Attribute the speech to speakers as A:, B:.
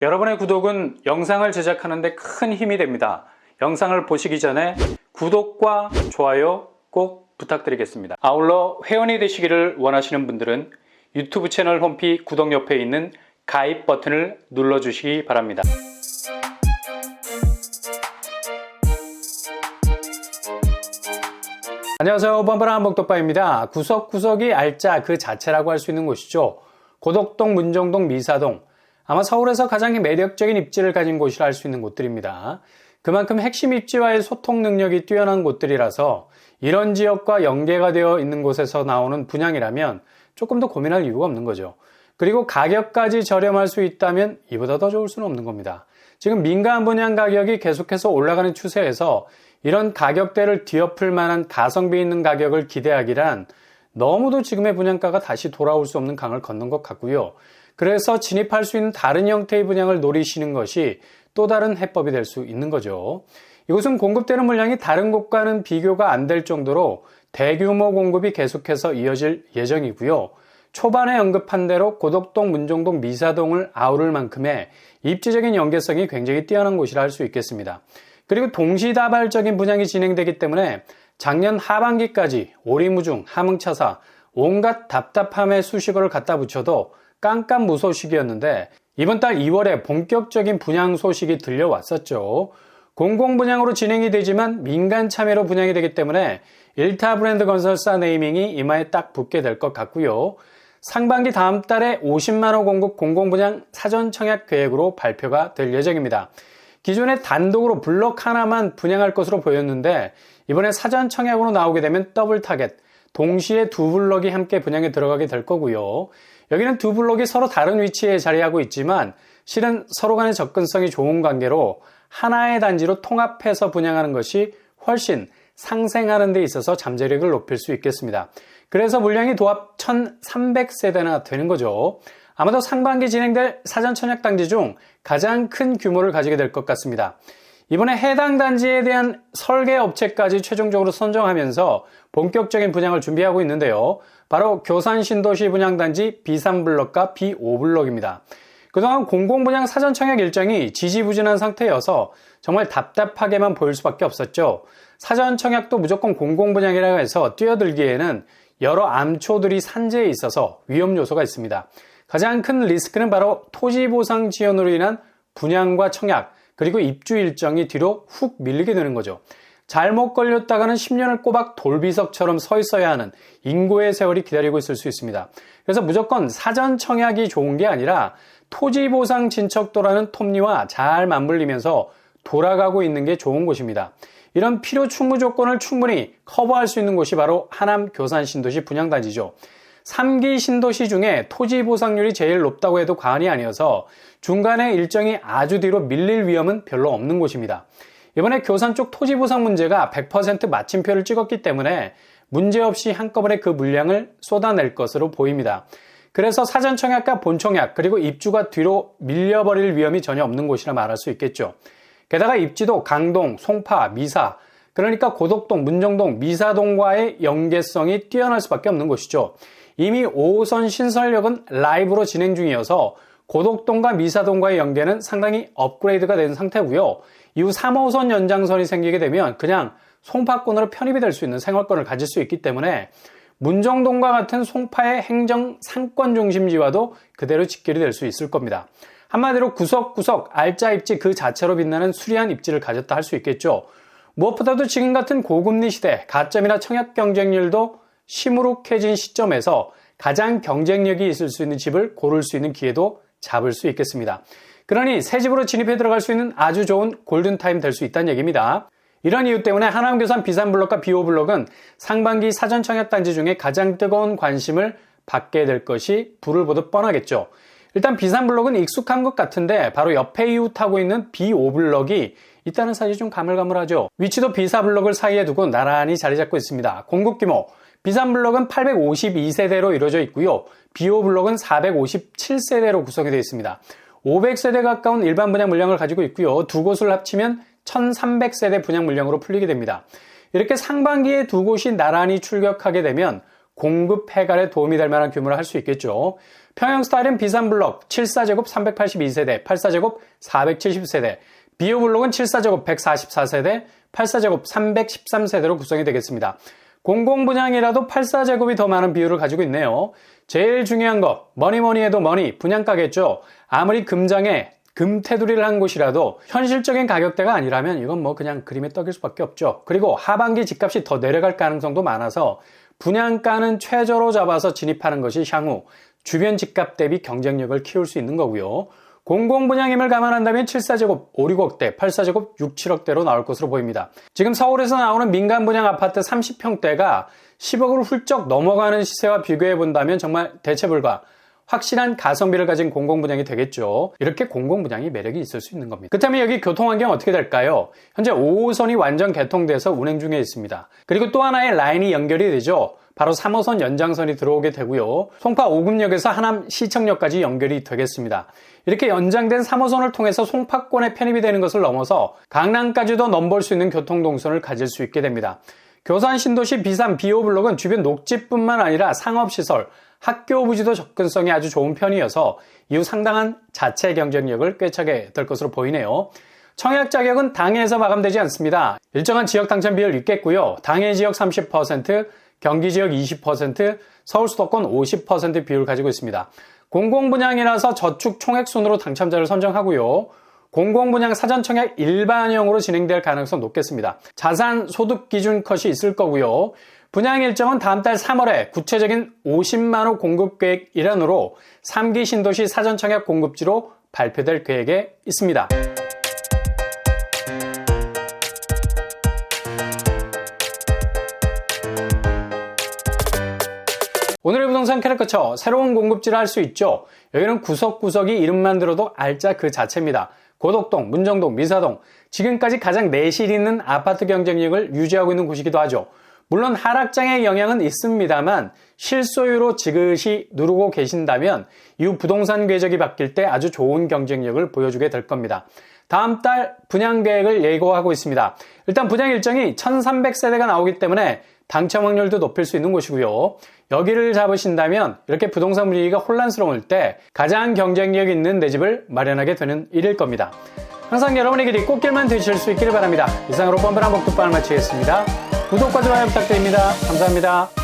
A: 여러분의 구독은 영상을 제작하는 데 큰 힘이 됩니다. 영상을 보시기 전에 구독과 좋아요 꼭 부탁드리겠습니다. 아울러 회원이 되시기를 원하시는 분들은 유튜브 채널 홈피 구독 옆에 있는 가입 버튼을 눌러주시기 바랍니다. 안녕하세요. 뻔뻔한 목덕바입니다. 구석구석이 알짜 그 자체라고 할 수 있는 곳이죠. 고덕동, 문정동, 미사동. 아마 서울에서 가장 매력적인 입지를 가진 곳이라 할 수 있는 곳들입니다. 그만큼 핵심 입지와의 소통 능력이 뛰어난 곳들이라서 이런 지역과 연계가 되어 있는 곳에서 나오는 분양이라면 조금 더 고민할 이유가 없는 거죠. 그리고 가격까지 저렴할 수 있다면 이보다 더 좋을 수는 없는 겁니다. 지금 민간 분양 가격이 계속해서 올라가는 추세에서 이런 가격대를 뒤엎을 만한 가성비 있는 가격을 기대하기란 너무도 지금의 분양가가 다시 돌아올 수 없는 강을 걷는 것 같고요. 그래서 진입할 수 있는 다른 형태의 분양을 노리시는 것이 또 다른 해법이 될 수 있는 거죠. 이곳은 공급되는 물량이 다른 곳과는 비교가 안 될 정도로 대규모 공급이 계속해서 이어질 예정이고요. 초반에 언급한 대로 고덕동, 문정동, 미사동을 아우를 만큼의 입지적인 연계성이 굉장히 뛰어난 곳이라 할 수 있겠습니다. 그리고 동시다발적인 분양이 진행되기 때문에 작년 하반기까지 오리무중, 하몽차사, 온갖 답답함의 수식어를 갖다 붙여도 깜깜무소식이었는데 이번 달 2월에 본격적인 분양 소식이 들려왔었죠. 공공분양으로 진행이 되지만 민간 참여로 분양이 되기 때문에 일타 브랜드 건설사 네이밍이 이마에 딱 붙게 될 것 같고요. 상반기 다음 달에 50만호 공급 공공분양 사전 청약 계획으로 발표가 될 예정입니다. 기존에 단독으로 블록 하나만 분양할 것으로 보였는데 이번에 사전 청약으로 나오게 되면 더블 타겟, 동시에 두 블록이 함께 분양에 들어가게 될 거고요. 여기는 두 블록이 서로 다른 위치에 자리하고 있지만 실은 서로 간의 접근성이 좋은 관계로 하나의 단지로 통합해서 분양하는 것이 훨씬 상생하는 데 있어서 잠재력을 높일 수 있겠습니다. 그래서 물량이 도합 1300세대나 되는 거죠. 아마도 상반기 진행될 사전 청약 단지 중 가장 큰 규모를 가지게 될 것 같습니다. 이번에 해당 단지에 대한 설계 업체까지 최종적으로 선정하면서 본격적인 분양을 준비하고 있는데요. 바로 교산 신도시 분양단지 B3블럭과 B5블럭입니다. 그동안 공공분양 사전 청약 일정이 지지부진한 상태여서 정말 답답하게만 보일 수밖에 없었죠. 사전 청약도 무조건 공공분양이라고 해서 뛰어들기에는 여러 암초들이 산재해 있어서 위험 요소가 있습니다. 가장 큰 리스크는 바로 토지보상 지연으로 인한 분양과 청약, 그리고 입주 일정이 뒤로 훅 밀리게 되는 거죠. 잘못 걸렸다가는 10년을 꼬박 돌비석처럼 서 있어야 하는 인고의 세월이 기다리고 있을 수 있습니다. 그래서 무조건 사전 청약이 좋은 게 아니라 토지보상 진척도라는 톱니와 잘 맞물리면서 돌아가고 있는 게 좋은 곳입니다. 이런 필요 충무 조건을 충분히 커버할 수 있는 곳이 바로 하남 교산 신도시 분양단지죠. 3기 신도시 중에 토지 보상률이 제일 높다고 해도 과언이 아니어서 중간에 일정이 아주 뒤로 밀릴 위험은 별로 없는 곳입니다. 이번에 교산 쪽 토지 보상 문제가 100% 마침표를 찍었기 때문에 문제없이 한꺼번에 그 물량을 쏟아낼 것으로 보입니다. 그래서 사전 청약과 본 청약 그리고 입주가 뒤로 밀려버릴 위험이 전혀 없는 곳이라 말할 수 있겠죠. 게다가 입지도 강동, 송파, 미사, 그러니까 고덕동, 문정동, 미사동과의 연계성이 뛰어날 수밖에 없는 곳이죠. 이미 5호선 신설역은 라이브로 진행 중이어서 고덕동과 미사동과의 연계는 상당히 업그레이드가 된 상태고요. 이후 3호선 연장선이 생기게 되면 그냥 송파권으로 편입이 될 수 있는 생활권을 가질 수 있기 때문에 문정동과 같은 송파의 행정 상권 중심지와도 그대로 직결이 될 수 있을 겁니다. 한마디로 구석구석 알짜 입지 그 자체로 빛나는 수려한 입지를 가졌다 할 수 있겠죠. 무엇보다도 지금 같은 고금리 시대, 가점이나 청약 경쟁률도 시무룩해진 시점에서 가장 경쟁력이 있을 수 있는 집을 고를 수 있는 기회도 잡을 수 있겠습니다. 그러니 새 집으로 진입해 들어갈 수 있는 아주 좋은 골든타임 될 수 있다는 얘기입니다. 이런 이유 때문에 하남교산 B3블럭과 B5블럭은 상반기 사전 청약 단지 중에 가장 뜨거운 관심을 받게 될 것이 불을 보듯 뻔하겠죠. 일단 B3블럭은 익숙한 것 같은데 바로 옆에 이웃하고 있는 B5블럭이 있다는 사실이 좀 가물가물하죠. 위치도 B4블럭을 사이에 두고 나란히 자리 잡고 있습니다. 공급 규모 B3블럭은 852세대로 이루어져 있고요. B5블럭은 457세대로 구성이 되어 있습니다. 500세대 가까운 일반 분양 물량을 가지고 있고요. 두 곳을 합치면 1300세대 분양 물량으로 풀리게 됩니다. 이렇게 상반기에 두 곳이 나란히 출격하게 되면 공급 해갈에 도움이 될 만한 규모를 할 수 있겠죠. 평형 스타일은 비산블록 74제곱 382세대, 84제곱 470세대, 비오블록은 74제곱 144세대, 84제곱 313세대로 구성이 되겠습니다. 공공분양이라도 84제곱이 더 많은 비율을 가지고 있네요. 제일 중요한 거, 뭐니 해도 분양가겠죠. 아무리 금장에 금테두리를 한 곳이라도 현실적인 가격대가 아니라면 이건 뭐 그냥 그림의 떡일 수밖에 없죠. 그리고 하반기 집값이 더 내려갈 가능성도 많아서 분양가는 최저로 잡아서 진입하는 것이 향후 주변 집값 대비 경쟁력을 키울 수 있는 거고요. 공공분양임을 감안한다면 74제곱 5, 6억대, 84제곱 6, 7억대로 나올 것으로 보입니다. 지금 서울에서 나오는 민간분양 아파트 30평대가 10억을 훌쩍 넘어가는 시세와 비교해 본다면 정말 대체불가, 확실한 가성비를 가진 공공분양이 되겠죠. 이렇게 공공분양이 매력이 있을 수 있는 겁니다. 그렇다면 여기 교통환경 어떻게 될까요? 현재 5호선이 완전 개통돼서 운행 중에 있습니다. 그리고 또 하나의 라인이 연결이 되죠. 바로 3호선 연장선이 들어오게 되고요. 송파 오금역에서 하남 시청역까지 연결이 되겠습니다. 이렇게 연장된 3호선을 통해서 송파권에 편입이 되는 것을 넘어서 강남까지도 넘볼 수 있는 교통동선을 가질 수 있게 됩니다. 교산 신도시 비산 비오블록은 주변 녹지뿐만 아니라 상업시설, 학교 부지도 접근성이 아주 좋은 편이어서 이후 상당한 자체 경쟁력을 꿰차게 될 것으로 보이네요. 청약 자격은 당해에서 마감되지 않습니다. 일정한 지역 당첨 비율 있겠고요. 당해 지역 30%, 경기 지역 20%, 서울 수도권 50% 비율을 가지고 있습니다. 공공분양이라서 저축 총액 순으로 당첨자를 선정하고요. 공공분양 사전청약 일반형으로 진행될 가능성 높겠습니다. 자산 소득 기준 컷이 있을 거고요. 분양 일정은 다음 달 3월에 구체적인 50만호 공급 계획 일환으로 3기 신도시 사전청약 공급지로 발표될 계획에 있습니다. 오늘의 부동산 캐릭터처 새로운 공급지를 할 수 있죠. 여기는 구석구석이 이름만 들어도 알짜 그 자체입니다. 고덕동, 문정동, 미사동, 지금까지 가장 내실 있는 아파트 경쟁력을 유지하고 있는 곳이기도 하죠. 물론 하락장의 영향은 있습니다만 실소유로 지그시 누르고 계신다면 이후 부동산 궤적이 바뀔 때 아주 좋은 경쟁력을 보여주게 될 겁니다. 다음 달 분양 계획을 예고하고 있습니다. 일단 분양 일정이 1300세대가 나오기 때문에 당첨 확률도 높일 수 있는 곳이고요. 여기를 잡으신다면 이렇게 부동산 분위기가 혼란스러울 때 가장 경쟁력 있는 내 집을 마련하게 되는 일일 겁니다. 항상 여러분의 길이 꽃길만 되실 수 있기를 바랍니다. 이상으로 뻔뻔한 복두방을 마치겠습니다. 구독과 좋아요 부탁드립니다. 감사합니다.